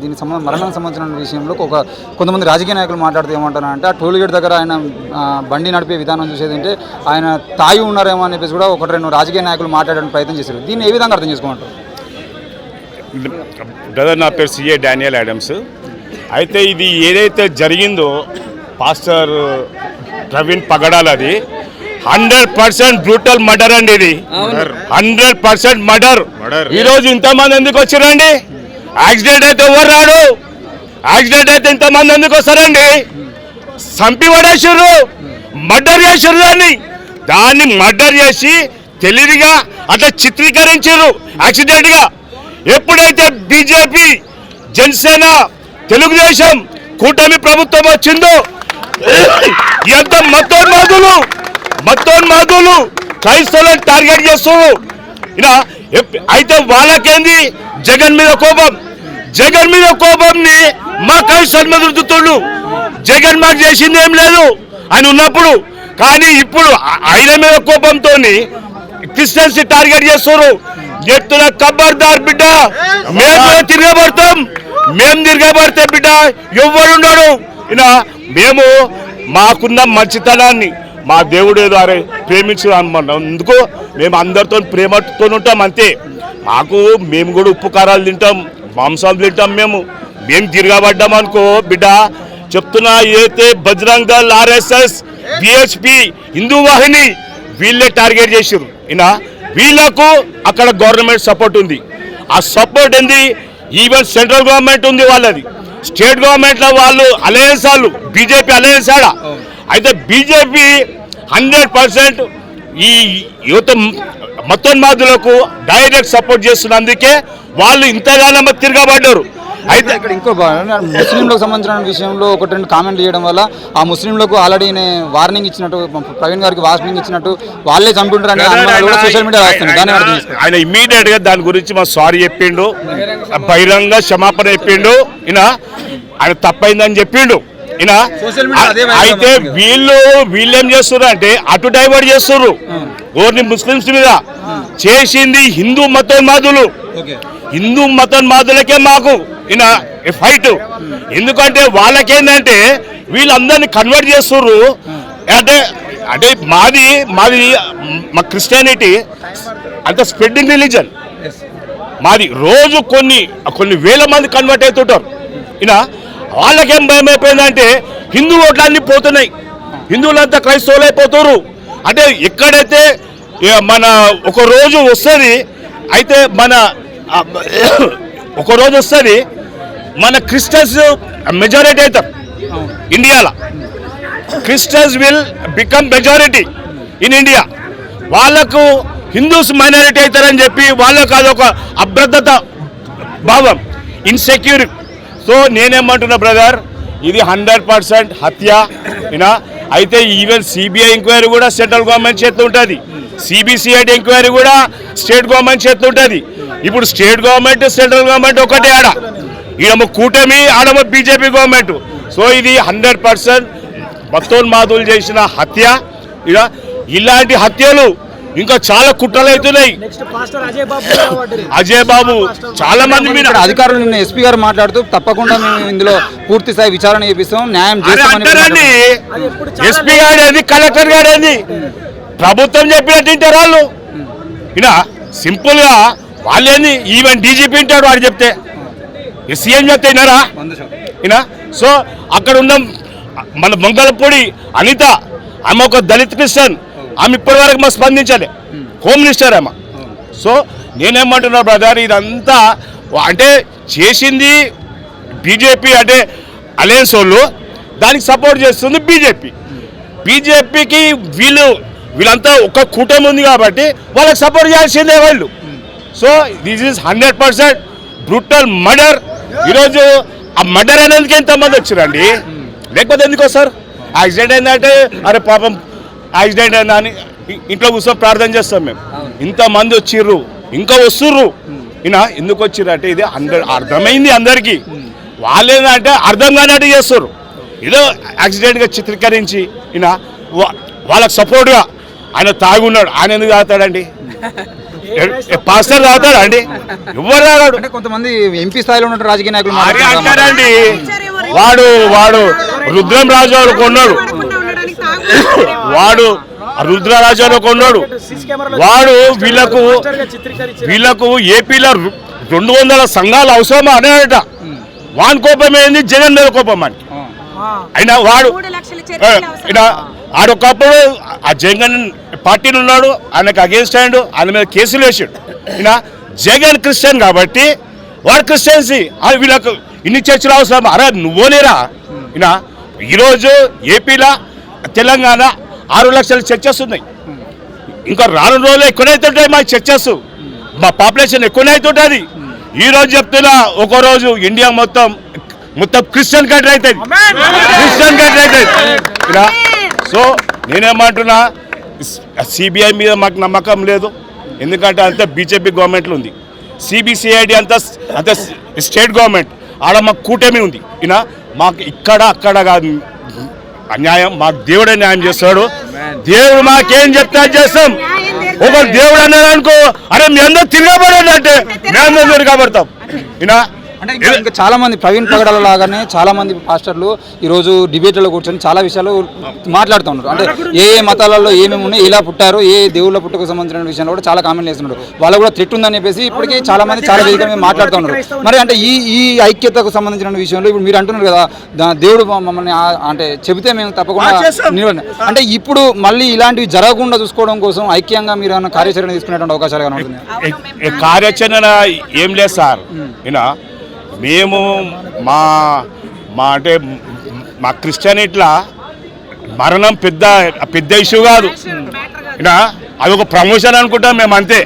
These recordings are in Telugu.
దీనికి మరణానికి సంబంధించిన విషయంలో కొంతమంది రాజకీయ నాయకులు మాట్లాడుతూ ఏమంటారంటే ఆ టోల్గేట్ దగ్గర ఆయన బండి నడిపే విధానం చూసేది అంటే ఆయన తాగి ఉన్నారేమో అని చెప్పేసి కూడా ఒకటి రెండు రాజకీయ నాయకులు మాట్లాడడానికి ప్రయత్నం చేశారు. దీన్ని ఏ విధంగా అర్థం చేసుకోమంటారు? బ్రదర్, నా పేరు సిఏ డానియల్ యాడమ్స్. అయితే ఇది ఏదైతే జరిగిందో పాస్టర్ ప్రవీణ్ పగడాలది 100% బ్రూటల్ మర్డర్ అండి. ఇది 100% మర్డర్. ఈరోజు ఇంతమంది ఎందుకు వచ్చారండి? యాక్సిడెంట్ అయితే ఎవరు రాడు, యాక్సిడెంట్ అయితే ఇంతమంది ఎందుకు వస్తారండి? చంపి పడేసారు, మర్డర్ చేసారు. దాన్ని మర్డర్ చేసి తెలివిగా అట్లా చిత్రీకరించారు యాక్సిడెంట్ గా. ఎప్పుడైతే బీజేపీ, జనసేన, తెలుగుదేశం కూటమి ప్రభుత్వం వచ్చిందో ఎంత మతోన్మాదులు క్రైస్తవులను టార్గెట్ చేస్తారు. అయితే వాళ్ళకేంది జగన్ మీద కోపంని మా క్రైస్తవుల మీద రుద్దుతుళ్ళు. జగన్ మాకు చేసింది ఏం లేదు అని ఉన్నప్పుడు, కానీ ఇప్పుడు ఆయన మీద కోపంతో క్రిస్టియన్స్ టార్గెట్ చేస్తారు. చెప్తున్న ఖబర్దార్ బిడ్డ, మేము తిరగబడితే బిడ్డ ఎవరున్నాడు? మేము మాకున్న మంచితనాన్ని మా దేవుడు ఏదో అరే ప్రేమించు అందుకు మేము అందరితో ప్రేమతో ఉంటాం అంతే. మేము కూడా ఉప్పు కారాలు తింటాం, మాంసాలు తింటాం. మేము తిరగబడ్డాం అనుకో బిడ్డ చెప్తున్నా, ఏదైతే బజరంగ్ దళ్, ఆర్ఎస్ఎస్, బిహెచ్పి, హిందూ వాహిని వీళ్ళే టార్గెట్ చేసారు. వీళ్ళకు అక్కడ గవర్నమెంట్ సపోర్ట్ ఉంది. ఆ సపోర్ట్ ఏంది? ఈవెన్ సెంట్రల్ గవర్నమెంట్ ఉంది వాళ్ళది. స్టేట్ గవర్నమెంట్లో వాళ్ళు అలయన్స్, వాళ్ళు బీజేపీ అలయన్స్ ఆడ. అయితే బీజేపీ 100% ఈ యువత మతోన్మాదులకు డైరెక్ట్ సపోర్ట్ చేస్తున్నందుకే వాళ్ళు ఇంతగానో తిరగబడ్డారు. అయితే ఇక్కడ ఇంకో ముస్లింలకు సంబంధించిన విషయంలో ఒకటి రెండు కామెంట్లు చేయడం వల్ల ఆ ముస్లింలకు ఆల్రెడీ వార్నింగ్ ఇచ్చినట్టు, ప్రవీణ్ గారికి వార్నింగ్ ఇచ్చినట్టు వాళ్ళే చంపుంటారని సోషల్ మీడియా రాస్తుంది. ఆయన ఇమ్మీడియట్ గా దాని గురించి మా సారీ చెప్పిండు, బహిరంగ క్షమాపణ చెప్పిండు. ఆయన తప్పైందని చెప్పిండు. అయితే వీళ్ళేం చేస్తున్నారు అంటే అటు డైవర్ట్ చేస్తున్నారు. ఓన్లీ ముస్లింస్ మీద చేసింది హిందూ మతోన్మాదులకే మాకు ఫైట్. ఎందుకంటే వాళ్ళకేంటంటే వీళ్ళందరినీ కన్వర్ట్ చేస్తున్నారు. అంటే మాది మా క్రిస్టియానిటీ అంత స్ప్రెడ్డింగ్ రిలీజన్ మాది. రోజు కొన్ని వేల మంది కన్వర్ట్ అవుతుంటారు. వాళ్ళకేం భయం అయిపోయిందంటే హిందూ ఓట్లన్నీ పోతున్నాయి, హిందువులంతా క్రైస్తవులు అయిపోతారు. అంటే ఎక్కడైతే మన ఒక రోజు వస్తుంది, అయితే మన క్రిస్టియన్స్ మెజారిటీ అవుతారు ఇండియాలో. Christians will become majority in India. వాళ్ళకు హిందూస్ మైనారిటీ అవుతారని చెప్పి వాళ్ళకు అదొక అభద్రత భావం, ఇన్సెక్యూరిటీ. సో నేనేమంటున్నా బ్రదర్, ఇది 100% హత్య. అయితే ఈవెన్ సిబిఐ ఎంక్వైరీ కూడా సెంట్రల్ గవర్నమెంట్ చేస్తూ ఉంటుంది, సిబిసిఐడి ఎంక్వైరీ కూడా స్టేట్ గవర్నమెంట్ చేస్తూ ఉంటుంది. ఇప్పుడు స్టేట్ గవర్నమెంట్, సెంట్రల్ గవర్నమెంట్ ఒకటే. ఈడమ కూటమి, ఆడమ బీజేపీ గవర్నమెంట్. సో ఇది 100% మతోన్మాదులు చేసిన హత్య. ఇలాంటి హత్యలు ఇంకా చాలా కుట్రలు అవుతున్నాయి. అజయ్ బాబు చాలా మంది మీద అధికారులు నిన్న ఎస్పీ గారు మాట్లాడుతూ తప్పకుండా మేము ఇందులో పూర్తి స్థాయి విచారణ చేపిస్తాం, న్యాయం చేస్తామని. ఎస్పీ గాడేది, కలెక్టర్ గాడేది, ప్రభుత్వం చెప్పినట్టు వింటారు వాళ్ళు. సింపుల్ గా వాళ్ళేంది, ఈవెన్ డీజీపీ వింటాడు వాడు చెప్తే, సీఎం చెప్తే వినరా? సో అక్కడ ఉన్న మన మంగళపూడి అనిత, ఆమె ఒక దళిత్ క్రిస్టియన్, ఆమె ఇప్పటి వరకు మాకు స్పందించాలి, హోమ్ మినిస్టర్ ఆమె. సో నేనేమంటున్నా బ్రదర్, ఇదంతా అంటే చేసింది బీజేపీ, అంటే అలయన్స్ వాళ్ళు, దానికి సపోర్ట్ చేస్తుంది బీజేపీకి వీళ్ళంతా ఒక కూటమి ఉంది కాబట్టి వాళ్ళకి సపోర్ట్ చేయాల్సిందే వాళ్ళు. So this is 100% brutal murder. ఈరోజు ఆ మర్డర్ అనేందుకు ఎంతమంది వచ్చారండి? లేకపోతే ఎందుకు వస్తారు? యాక్సిడెంట్ అయిందంటే అరే పాపం యాక్సిడెంట్ అయిందా అని ఇంట్లో కూర్చొని ప్రార్థన చేస్తాం మేము. ఇంతమంది వచ్చిర్రు, ఇంకా వస్తుర్రు. ఎందుకు వచ్చిర్రు అంటే ఇది అర్థమైంది అందరికీ. వాళ్ళు ఏంటంటే అర్థం కానట్టు చేస్తారు, ఏదో యాక్సిడెంట్గా చిత్రీకరించి వాళ్ళకి సపోర్ట్గా ఆయన తాగున్నాడు. ఆయన ఎందుకు తాగుతాడండి? పాస్టర్ తాగుతాడా అండి? ఎవరు తాగాడు? అంటే కొంతమంది ఎంపీ స్థాయిలో ఉన్న రాజకీయ నాయకులు మరి మాట్లాడుతున్నారు. అంటారండి. వాడు రుద్రం రాజు కొన్నాడు, వాడు రుద్రరాజాలో కొన్నాడు. వాడు వీళ్ళకు ఏపీలో 200 సంఘాలు అవసరమా అనేట. వాని కోపం ఏంది? జగన్ మీద కోపం అని. అయినా వాడు ఆడొకప్పుడు ఆ జగన్ పార్టీని ఉన్నాడు, ఆయనకు అగేన్స్ట్ అయ్యాడు, ఆయన మీద కేసులు వేసాడు. ఈయన జగన్ క్రిస్టియన్ కాబట్టి వాడు క్రిస్టియన్సీ వీళ్ళకు ఇన్ని చర్చలు అవసరం. అరే నువ్వునేరా ఈయన. ఈరోజు ఏపీలో తెలంగాణ 6 లక్షల చర్చస్ ఉన్నాయి. ఇంకా రాను రోజులు ఎక్కువనైతే ఉంటాయి మా చర్చస్, మా పాపులేషన్ ఎక్కువనైతే ఉంటుంది. ఈరోజు చెప్తున్నా, ఒక రోజు ఇండియా మొత్తం క్రిస్టియన్ కంట్రీ అవుతుంది, క్రిస్టియన్ కంట్రీ అవుతుంది. సో నేనేమంటున్నా, సిబిఐ మీద మాకు నమ్మకం లేదు, ఎందుకంటే అంతా బీజేపీ గవర్నమెంట్లో ఉంది. సిబిసిఐడి అంతా స్టేట్ గవర్నమెంట్, ఆడ మాకు కూటమి ఉంది. ఈయన మాకు ఇక్కడ అక్కడ కాదు అన్యాయం, మాకు దేవుడే న్యాయం చేస్తాడు. దేవుడు మాకేం చెప్తా చేస్తాం. ఒక దేవుడు అన్నాడు అనుకో, అరే మీ అందరూ తిరగబడండి అంటే మేము తిరగబడతాం. ఈయన అంటే ఇంకా చాలా మంది ప్రవీణ్ పగడాల లాగానే చాలా మంది పాస్టర్లు ఈరోజు డిబేట్లలో కూర్చొని చాలా విషయాలు మాట్లాడుతున్నారు. అంటే ఏ మతాలలో ఏమేమి ఉన్నాయి, ఎలా పుట్టారు, ఏ దేవుళ్ళ పుట్టుకు సంబంధించిన విషయంలో కూడా చాలా కామెంట్లు చేస్తున్నారు. వాళ్ళు కూడా థ్రెట్ ఉందని చెప్పేసి ఇప్పటికీ చాలా మంది చాలా వేదిక మీద మాట్లాడుతున్నారు. మరి అంటే ఈ ఐక్యతకు సంబంధించిన విషయంలో ఇప్పుడు మీరు అంటున్నారు కదా, దేవుడు మమ్మల్ని అంటే చెబితే మేము తప్పకుండా అంటే ఇప్పుడు మళ్ళీ ఇలాంటివి జరగకుండా చూసుకోవడం కోసం ఐక్యంగా మీరు ఏమైనా కార్యాచరణ తీసుకునేటువంటి అవకాశాలు కనబడుతుంది? కార్యాచరణ ఏం లేదు సార్. ఈయన మేము అంటే మా క్రిస్టియనిట్లా మరణం పెద్ద ఇష్యూ కాదు. అదొక ప్రమోషన్ అనుకుంటాం మేము, అంతే.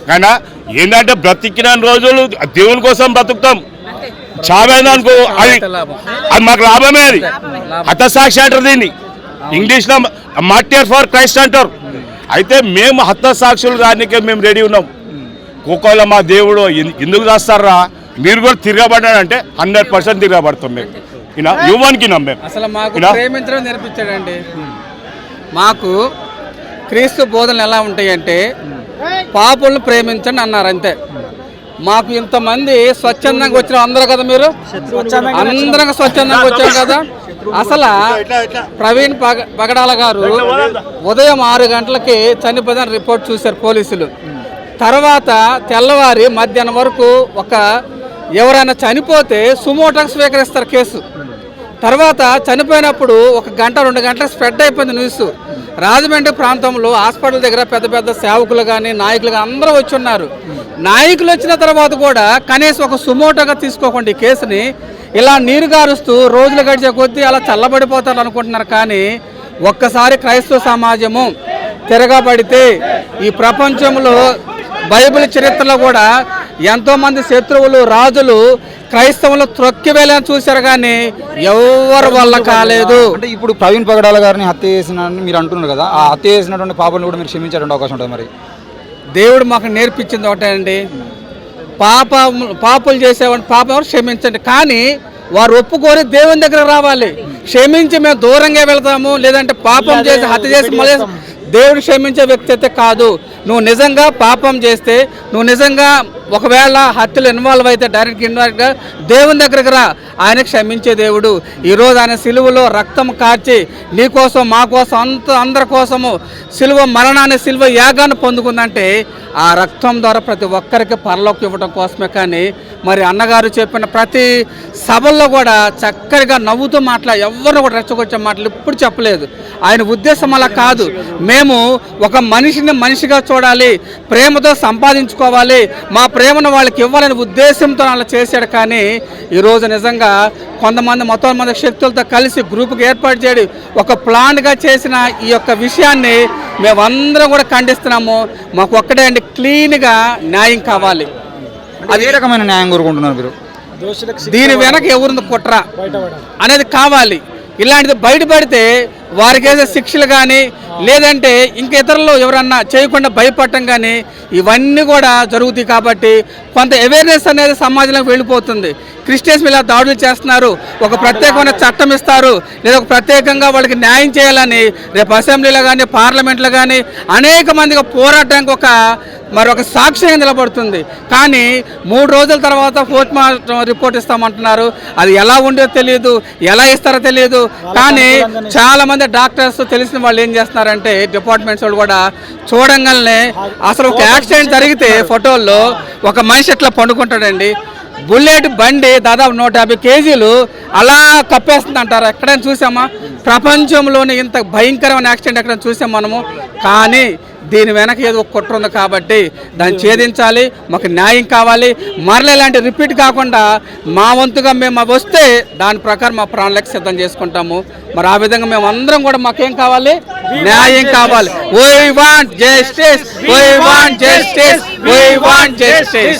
కానీ ఏంటంటే బ్రతికిన రోజులు దేవుని కోసం బ్రతుకుతాం. చావైనా అనుకో అది మాకు లాభమే. అది హతసాక్షి అంటారు దీన్ని, ఇంగ్లీష్లో మార్టిర్ ఫర్ క్రైస్ట్ అంటారు. అయితే మేము హతసాక్షులు దానికే మేము రెడీ ఉన్నాం. కోకోలో మా దేవుడు ఎందుకు రాస్తారా, మీరు కూడా తిరగబడ్డాడంటే 100% తిరగబడతాం మేము. ఇలా యువానికి నమ్మేం. అసలు మాకు ప్రేమించడం నేర్పించాడండి. మాకు క్రీస్తు బోధనలు ఎలా ఉంటాయంటే పాపులను ప్రేమించండి అన్నారు, అంతే. మాకు ఇంతమంది స్వచ్ఛందంగా వచ్చిన అందరూ కదా, మీరు అందరం స్వచ్ఛందంగా వచ్చాం కదా. అసలు ప్రవీణ్ పగడాల గారు ఉదయం 6 గంటలకి చనిపోయిందని రిపోర్ట్ చూశారు పోలీసులు. తర్వాత తెల్లవారి మధ్యాహ్నం వరకు ఎవరైనా చనిపోతే సుమోటోగా స్వీకరిస్తారు కేసు. తర్వాత చనిపోయినప్పుడు 1 గంట 2 గంటలకు స్ప్రెడ్ అయిపోయింది న్యూస్. రాజమండ్రి ప్రాంతంలో హాస్పిటల్ దగ్గర పెద్ద పెద్ద సేవకులు కానీ నాయకులు కానీ అందరూ వచ్చి ఉన్నారు. నాయకులు వచ్చిన తర్వాత కూడా కనీసం ఒక సుమోటోగా తీసుకోకుండా ఈ కేసుని ఇలా నీరు గారుస్తూ రోజులు గడిచే కొద్దీ అలా చల్లబడిపోతారు అనుకుంటున్నారు. కానీ ఒక్కసారి క్రైస్తవ సమాజము తిరగబడితే ఈ ప్రపంచంలో బైబిల్ చరిత్రలో కూడా ఎంతోమంది శత్రువులు రాజులు క్రైస్తవులు త్రొక్కివేలని చూశారు, కానీ ఎవరి వల్ల కాలేదు. అంటే ఇప్పుడు ప్రవీణ్ పగడాల గారిని హత్య చేసినని మీరు అంటున్నారు కదా, ఆ హత్య చేసినటువంటి పాపను కూడా మీరు క్షమించేటువంటి అవకాశం ఉంటుంది? మరి దేవుడు మాకు నేర్పించింది ఒకటే అండి, పాపులు చేసేవాడిని పాపం క్షమించండి. కానీ వారు ఒప్పుకొని దేవుని దగ్గర రావాలి. క్షమించి మేము దూరంగా వెళ్తాము, లేదంటే పాపం చేసి హత్య చేసి మళ్ళీ దేవుడు క్షమించే వ్యక్తి అయితే కాదు. నువ్వు నిజంగా పాపం చేస్తే, నువ్వు నిజంగా ఒకవేళ హత్యలు ఇన్వాల్వ్ అయితే డైరెక్ట్గా ఇన్వాల్వ్గా దేవుని దగ్గరకు రా, ఆయన క్షమించే దేవుడు. ఈరోజు ఆయన సిలువలో రక్తం కార్చి నీ కోసం మా కోసం అందరి కోసము సిలువ మరణాన్ని సిలువ యాగాన్ని పొందుకుందంటే ఆ రక్తం ద్వారా ప్రతి ఒక్కరికి పరలోకి ఇవ్వడం కోసమే. కానీ మరి అన్నగారు చెప్పిన ప్రతి సభల్లో కూడా చక్కగా నవ్వుతూ ఎవరిని కూడా రెచ్చగొచ్చే మాటలు ఇప్పుడు చెప్పలేదు. ఆయన ఉద్దేశం అలా కాదు. మేము ఒక మనిషిని మనిషిగా చూడాలి, ప్రేమతో సంపాదించుకోవాలి, మా ప్రేమను వాళ్ళకి ఇవ్వాలనే ఉద్దేశంతో అలా చేశాడు. కానీ ఈరోజు నిజంగా కొంతమంది మొత్తం శక్తులతో కలిసి గ్రూప్కి ఏర్పాటు చేయడం ఒక ప్లాన్గా చేసిన ఈ యొక్క విషయాన్ని మేమందరం కూడా ఖండిస్తున్నాము. మాకు ఒక్కటే అండి, క్లీన్గా న్యాయం కావాలి. అది ఏ రకమైన న్యాయం కోరుకుంటున్నారు మీరు? దీని వెనక ఎవరిని కుట్ర అనేది కావాలి. ఇలాంటిది బయటపడితే వారికి వేసే శిక్షలు కానీ, లేదంటే ఇంక ఇతరులు ఎవరన్నా చేయకుండా భయపడటం కానీ ఇవన్నీ కూడా జరుగుతాయి. కాబట్టి కొంత అవేర్నెస్ అనేది సమాజంలోకి వెళ్ళిపోతుంది. క్రిస్టియన్స్ ఇలా దాడులు చేస్తున్నారు, ఒక ప్రత్యేకమైన చట్టం ఇస్తారు, లేదా ఒక ప్రత్యేకంగా వాళ్ళకి న్యాయం చేయాలని రేపు అసెంబ్లీలో కానీ పార్లమెంట్లో కానీ అనేక మందిగా పోరాటానికి ఒక మరి ఒక సాక్ష్యంగా నిలబడుతుంది. కానీ 3 రోజుల తర్వాత పోస్ట్ మార్టం రిపోర్ట్ ఇస్తామంటున్నారు. అది ఎలా ఉండేదో తెలియదు, ఎలా ఇస్తారో తెలియదు. కానీ చాలామంది డాక్టర్స్ తెలిసిన వాళ్ళు ఏం చేస్తున్నారంటే డిపార్ట్మెంట్స్ వాళ్ళు కూడా చూడంగానే అసలు ఒక యాక్సిడెంట్ జరిగితే ఫోటోల్లో ఒక మనిషి ఎట్లా పండుకుంటాడండి, బుల్లెట్ బండి దాదాపు 150 కేజీలు అలా కప్పేస్తుంది అంటారు. ఎక్కడైనా చూసామా? ప్రపంచంలోనే ఇంత భయంకరమైన యాక్సిడెంట్ ఎక్కడైనా చూసాం మనము? కానీ దీని వెనక ఏదో ఒక కుట్ర ఉంది కాబట్టి దాన్ని ఛేదించాలి, మాకు న్యాయం కావాలి. మరలా ఇలాంటి రిపీట్ కాకుండా మా వంతుగా మేము వస్తే దాని ప్రకారం మా ప్రణాళిక సిద్ధం చేసుకుంటాము. మరి ఆ విధంగా మేము అందరం కూడా మాకేం కావాలి? న్యాయం కావాలి. We want justice. We want justice. We want justice.